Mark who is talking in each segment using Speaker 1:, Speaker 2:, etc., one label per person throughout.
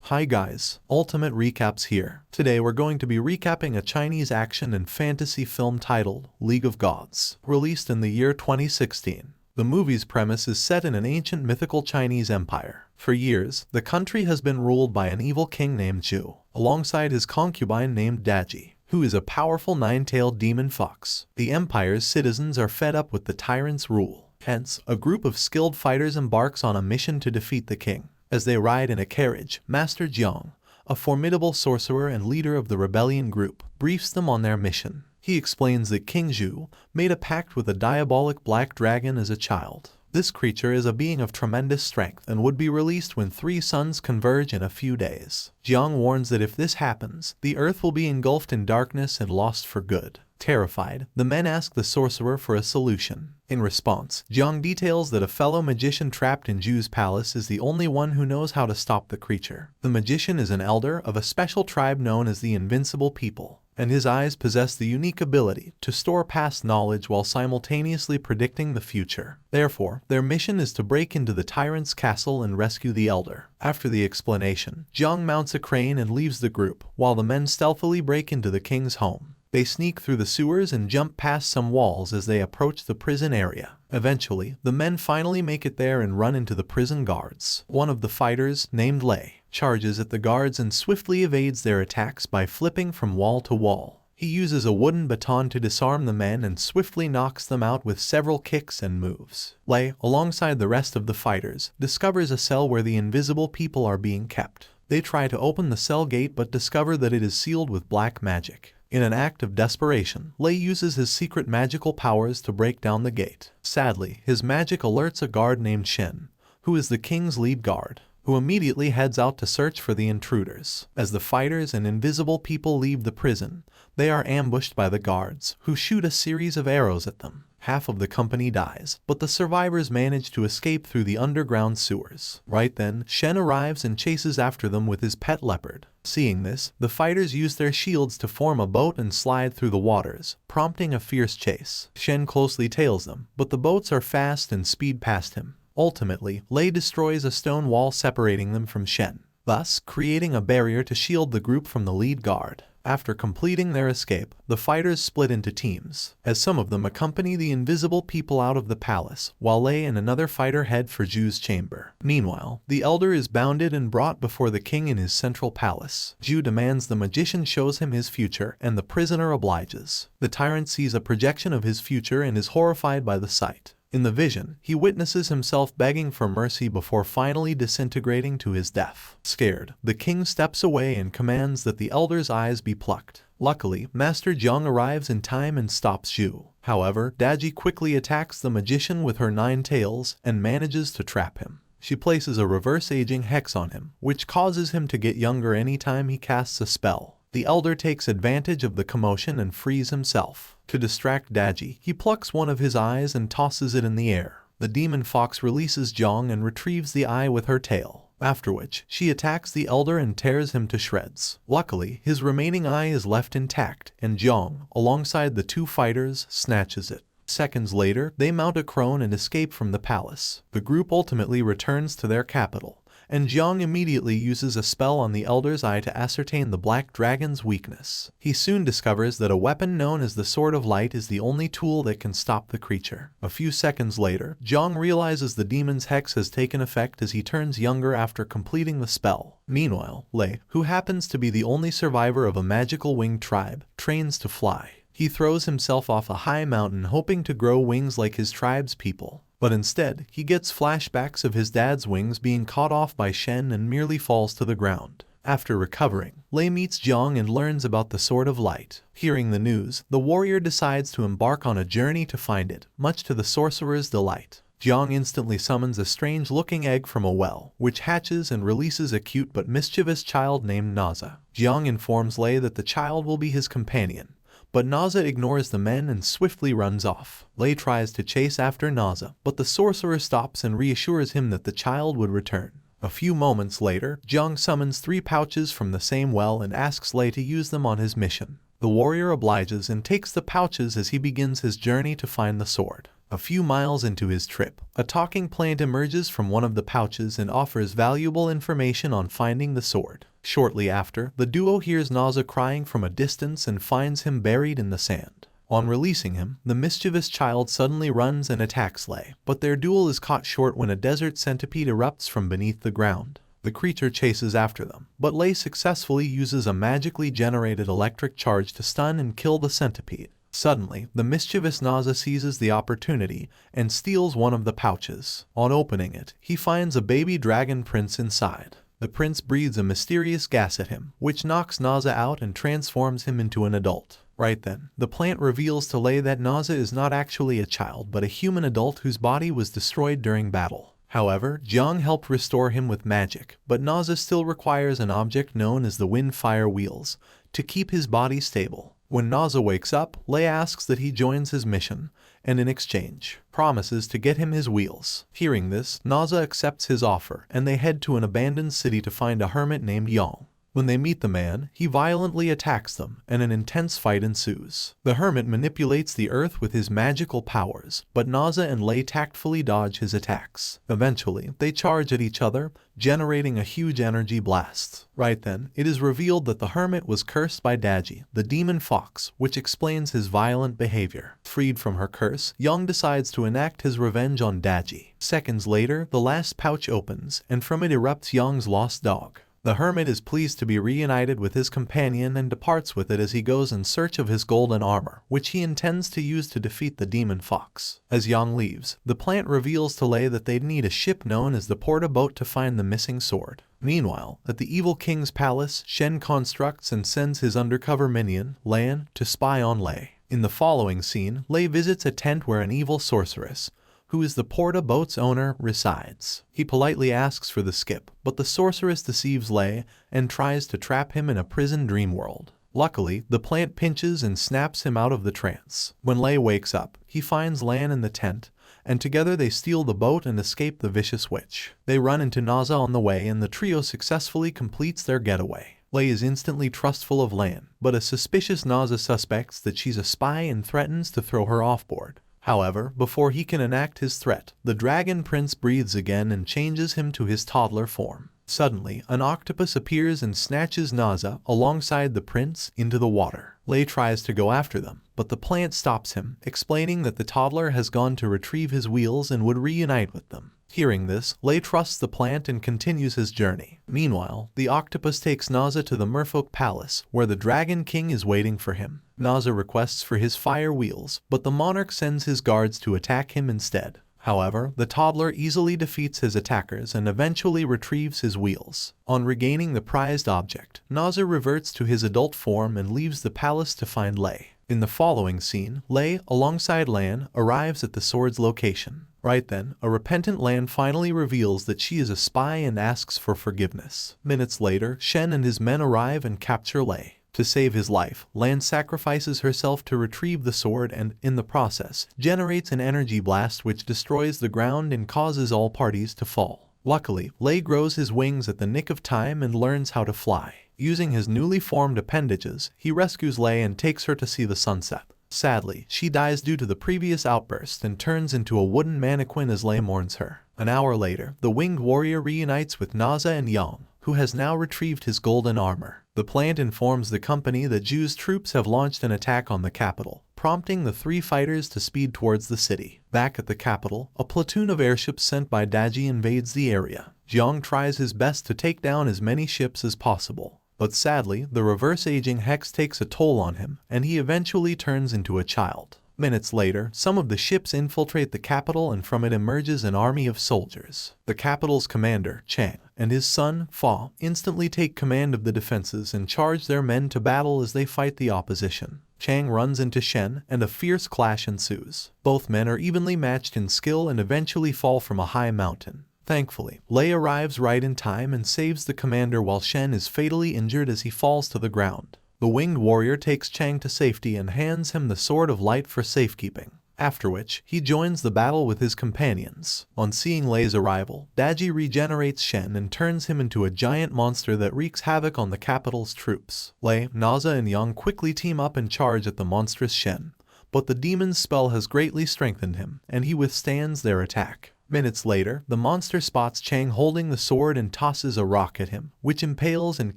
Speaker 1: Hi guys, Ultimate Recaps here. Today we're going to be recapping a Chinese action and fantasy film titled League of Gods, released in the year 2016. The movie's premise is set in an ancient mythical Chinese empire. For years, the country has been ruled by an evil king named Zhu, alongside his concubine named Daji, who is a powerful nine-tailed demon fox. The empire's citizens are fed up with the tyrant's rule. Hence, a group of skilled fighters embarks on a mission to defeat the king. As they ride in a carriage, Master Jiang, a formidable sorcerer and leader of the rebellion group, briefs them on their mission. He explains that King Zhu made a pact with a diabolic black dragon as a child. This creature is a being of tremendous strength and would be released when 3 suns converge in a few days. Jiang warns that if this happens, the earth will be engulfed in darkness and lost for good. Terrified, the men ask the sorcerer for a solution. In response, Jiang details that a fellow magician trapped in Zhu's palace is the only one who knows how to stop the creature. The magician is an elder of a special tribe known as the Invincible People, and his eyes possess the unique ability to store past knowledge while simultaneously predicting the future. Therefore, their mission is to break into the tyrant's castle and rescue the elder. After the explanation, Jiang mounts a crane and leaves the group, while the men stealthily break into the king's home. They sneak through the sewers and jump past some walls as they approach the prison area. Eventually, the men finally make it there and run into the prison guards. One of the fighters, named Lei, charges at the guards and swiftly evades their attacks by flipping from wall to wall. He uses a wooden baton to disarm the men and swiftly knocks them out with several kicks and moves. Lei, alongside the rest of the fighters, discovers a cell where the invisible people are being kept. They try to open the cell gate but discover that it is sealed with black magic. In an act of desperation, Lei uses his secret magical powers to break down the gate. Sadly, his magic alerts a guard named Shen, who is the king's lead guard, who immediately heads out to search for the intruders. As the fighters and invisible people leave the prison, they are ambushed by the guards, who shoot a series of arrows at them. Half of the company dies, but the survivors manage to escape through the underground sewers. Right then, Shen arrives and chases after them with his pet leopard. Seeing this, the fighters use their shields to form a boat and slide through the waters, prompting a fierce chase. Shen closely tails them, but the boats are fast and speed past him. Ultimately, Lei destroys a stone wall separating them from Shen, thus creating a barrier to shield the group from the lead guard. After completing their escape, the fighters split into teams, as some of them accompany the invisible people out of the palace, while Lei and another fighter head for Zhu's chamber. Meanwhile, the elder is bounded and brought before the king in his central palace. Zhu demands the magician shows him his future, and the prisoner obliges. The tyrant sees a projection of his future and is horrified by the sight. In the vision, he witnesses himself begging for mercy before finally disintegrating to his death. Scared, the king steps away and commands that the elder's eyes be plucked. Luckily, Master Jiang arrives in time and stops Zhu. However, Daji quickly attacks the magician with her 9 tails and manages to trap him. She places a reverse aging hex on him, which causes him to get younger anytime he casts a spell. The elder takes advantage of the commotion and frees himself. To distract Daji, he plucks one of his eyes and tosses it in the air. The demon fox releases Jiang and retrieves the eye with her tail, after which she attacks the elder and tears him to shreds. Luckily, his remaining eye is left intact, and Jiang, alongside the 2 fighters, snatches it. Seconds later, they mount a crone and escape from the palace. The group ultimately returns to their capital, and Jiang immediately uses a spell on the elder's eye to ascertain the black dragon's weakness. He soon discovers that a weapon known as the Sword of Light is the only tool that can stop the creature. A few seconds later, Jiang realizes the demon's hex has taken effect as he turns younger after completing the spell. Meanwhile, Lei, who happens to be the only survivor of a magical winged tribe, trains to fly. He throws himself off a high mountain hoping to grow wings like his tribe's people. But instead, he gets flashbacks of his dad's wings being caught off by Shen and merely falls to the ground. After recovering, Lei meets Jiang and learns about the Sword of Light. Hearing the news, the warrior decides to embark on a journey to find it, much to the sorcerer's delight. Jiang instantly summons a strange-looking egg from a well, which hatches and releases a cute but mischievous child named Naza. Jiang informs Lei that the child will be his companion, but Naza ignores the men and swiftly runs off. Lei tries to chase after Naza, but the sorcerer stops and reassures him that the child would return. A few moments later, Jiang summons 3 pouches from the same well and asks Lei to use them on his mission. The warrior obliges and takes the pouches as he begins his journey to find the sword. A few miles into his trip, a talking plant emerges from one of the pouches and offers valuable information on finding the sword. Shortly after, the duo hears Naza crying from a distance and finds him buried in the sand. On releasing him, the mischievous child suddenly runs and attacks Lei, but their duel is caught short when a desert centipede erupts from beneath the ground. The creature chases after them, but Lei successfully uses a magically generated electric charge to stun and kill the centipede. Suddenly, the mischievous Naza seizes the opportunity and steals one of the pouches. On opening it, he finds a baby dragon prince inside. The prince breathes a mysterious gas at him, which knocks Naza out and transforms him into an adult. Right then, the plant reveals to Lei that Naza is not actually a child but a human adult whose body was destroyed during battle. However, Jiang helped restore him with magic, but Naza still requires an object known as the wind-fire wheels to keep his body stable. When Naza wakes up, Lei asks that he joins his mission, and in exchange, promises to get him his wheels. Hearing this, Naza accepts his offer, and they head to an abandoned city to find a hermit named Yang. When they meet the man, he violently attacks them, and an intense fight ensues. The hermit manipulates the earth with his magical powers, but Naza and Lei tactfully dodge his attacks. Eventually, they charge at each other, generating a huge energy blast. Right then, it is revealed that the hermit was cursed by Daji, the demon fox, which explains his violent behavior. Freed from her curse, Yang decides to enact his revenge on Daji. Seconds later, the last pouch opens, and from it erupts Yang's lost dog. The hermit is pleased to be reunited with his companion and departs with it as he goes in search of his golden armor, which he intends to use to defeat the demon fox. As Yang leaves, the plant reveals to Lei that they'd need a ship known as the Porta boat to find the missing sword. Meanwhile, at the evil king's palace, Shen constructs and sends his undercover minion, Lan, to spy on Lei. In the following scene, Lei visits a tent where an evil sorceress, who is the Porta boat's owner, resides. He politely asks for the skip, but the sorceress deceives Lei and tries to trap him in a prison dream world. Luckily, the plant pinches and snaps him out of the trance. When Lei wakes up, he finds Lan in the tent, and together they steal the boat and escape the vicious witch. They run into Naza on the way and the trio successfully completes their getaway. Lei is instantly trustful of Lan, but a suspicious Naza suspects that she's a spy and threatens to throw her offboard. However, before he can enact his threat, the dragon prince breathes again and changes him to his toddler form. Suddenly, an octopus appears and snatches Naza, alongside the prince, into the water. Lei tries to go after them, but the plant stops him, explaining that the toddler has gone to retrieve his wheels and would reunite with them. Hearing this, Lei trusts the plant and continues his journey. Meanwhile, the octopus takes Naza to the Merfolk Palace, where the Dragon King is waiting for him. Naza requests for his fire wheels, but the monarch sends his guards to attack him instead. However, the toddler easily defeats his attackers and eventually retrieves his wheels. On regaining the prized object, Naza reverts to his adult form and leaves the palace to find Lei. In the following scene, Lei, alongside Lan, arrives at the sword's location. Right then, a repentant Lan finally reveals that she is a spy and asks for forgiveness. Minutes later, Shen and his men arrive and capture Lei. To save his life, Lan sacrifices herself to retrieve the sword and, in the process, generates an energy blast which destroys the ground and causes all parties to fall. Luckily, Lei grows his wings at the nick of time and learns how to fly. Using his newly formed appendages, he rescues Lei and takes her to see the sunset. Sadly, she dies due to the previous outburst and turns into a wooden mannequin as Lei mourns her. An hour later, the winged warrior reunites with Naza and Yang, who has now retrieved his golden armor. The plant informs the company that Zhu's troops have launched an attack on the capital, prompting the three fighters to speed towards the city. Back at the capital, a platoon of airships sent by Daji invades the area. Jiang tries his best to take down as many ships as possible. But sadly, the reverse-aging hex takes a toll on him, and he eventually turns into a child. Minutes later, some of the ships infiltrate the capital and from it emerges an army of soldiers. The capital's commander, Chang, and his son, Fa, instantly take command of the defenses and charge their men to battle as they fight the opposition. Chang runs into Shen, and a fierce clash ensues. Both men are evenly matched in skill and eventually fall from a high mountain. Thankfully, Lei arrives right in time and saves the commander while Shen is fatally injured as he falls to the ground. The winged warrior takes Chang to safety and hands him the Sword of Light for safekeeping, after which he joins the battle with his companions. On seeing Lei's arrival, Daji regenerates Shen and turns him into a giant monster that wreaks havoc on the capital's troops. Lei, Naza and Yang quickly team up and charge at the monstrous Shen, but the demon's spell has greatly strengthened him, and he withstands their attack. Minutes later, the monster spots Chang holding the sword and tosses a rock at him, which impales and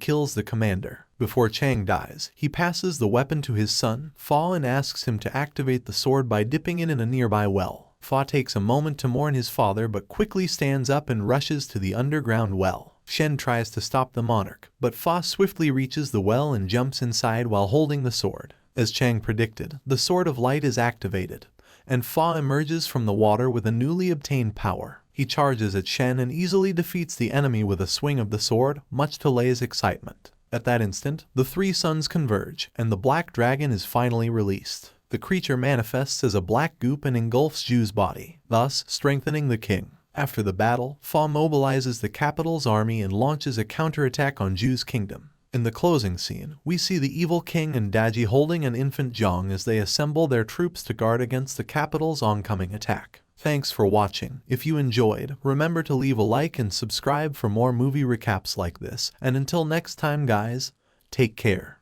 Speaker 1: kills the commander. Before Chang dies, he passes the weapon to his son, Fa, and asks him to activate the sword by dipping it in a nearby well. Fa takes a moment to mourn his father but quickly stands up and rushes to the underground well. Shen tries to stop the monarch, but Fa swiftly reaches the well and jumps inside while holding the sword. As Chang predicted, the Sword of Light is activated, and Fa emerges from the water with a newly obtained power. He charges at Shen and easily defeats the enemy with a swing of the sword, much to Lei's excitement. At that instant, the three suns converge, and the black dragon is finally released. The creature manifests as a black goop and engulfs Zhu's body, thus strengthening the king. After the battle, Fa mobilizes the capital's army and launches a counterattack on Zhu's kingdom. In the closing scene, we see the evil king and Daji holding an infant Zhang as they assemble their troops to guard against the capital's oncoming attack. Thanks for watching. If you enjoyed, remember to leave a like and subscribe for more movie recaps like this. And until next time guys, take care.